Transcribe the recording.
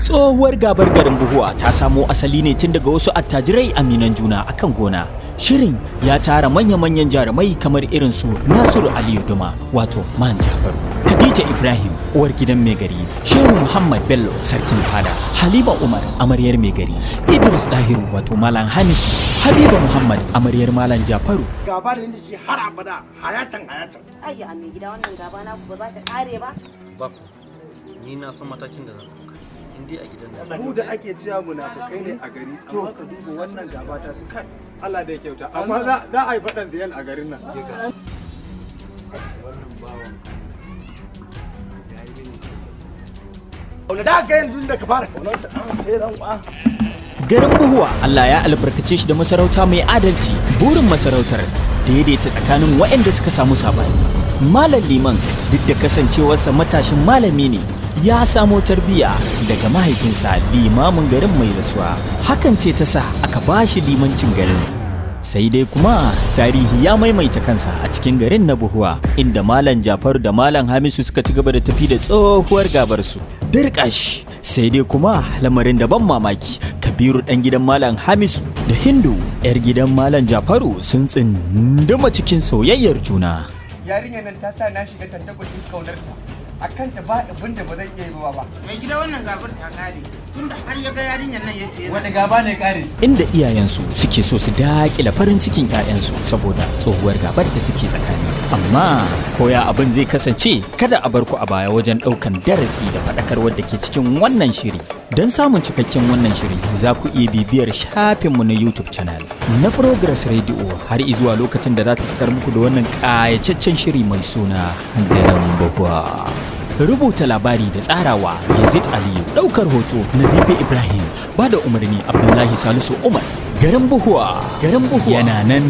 Tsohuwar gabar garin Buhuwa ta samo asali ne tun daga wasu attajirai aminan juna akan gona. Shirin ya tara manya-manyan jarumai kamar irin su Nasiru Aliyu Duma wato Man Jafaru, Khadija Ibrahim uwar gidan mai gari, Shehu Muhammad Bello sarkin fada, Halima Umar amaryar mai gari, Idris Dahiru wato Malam Hamisu, Habiba Muhammad amaryar Malam Jafaru. Gaba da shi har abada hayatan. Ayya mai gida wannan gaba na ku ba za ta kare ba. Ba ni na san matakin da zan ɗauka. Indi a gidan nan. Mu da ake cewa munafukai ne a gari, amma ka duba wannan gaba ta fi kai. Allah da ya kyauta, amma za a yi faɗan ziyan a garin nan. Wannan bawan Wanda da ga yanzu da ka fara kaunarta an sai ran kwa. Garin Buhuwa Allah ya albarkace shi da masarauta mai adalci. Burin masarautar daidaita tsakanin waɗanda suka samu sabani. Malam Liman duk da kasancewarsa matashin malami ne, ya samo tarbiyya daga mahaifinsa limamin garin mai rasuwa. Hakan ce ta sa aka ba shi limancin garin. Sai dai kuma tarihi ya maimaita kansa a cikin garin na Buhuwa, inda Malam Jafaru da Malam Hamisu suka ci gaba da tafi da tsohuwar gabarsu. Dirƙash sai dai kuma lamarin da ban mamaki, Kabiru ɗan gidan Malam Hamisu da Hindu 'yar gidan Malam Jafaru sun tsinduma cikin soyayyar juna. Yarinyar nan ta sa na shiga tantakwashin kaunarta. Akan ta ba abin da ba zan iya yi ba. Mai gida wannan gabar ta kare tunda har ya ga yarinyar nan yace Wani gaba ne kare? Inda iyayensu suke so su daƙile farin cikin 'ya'yansu saboda tsohuwar gabar da take tsakani. Amma koya abin zai kasance, kada a bar ku a baya wajen ɗaukan darasi da faɗakarwar da ke cikin wannan shiri. Don samun cikakken wannan shiri za ku iya bibiyar shafinmu na YouTube channel na Progress Radio har izuwa lokacin da za ta sakar muku da wannan ƙayataccen shiri mai suna Garin Buhuwa. Rubuta labari da tsarawa Yazid Aliyu, ɗaukar hoto Nazifi Ibrahim, ba da umarni Abdullahi Salisu Umar. Garin Buhuwa yana nan.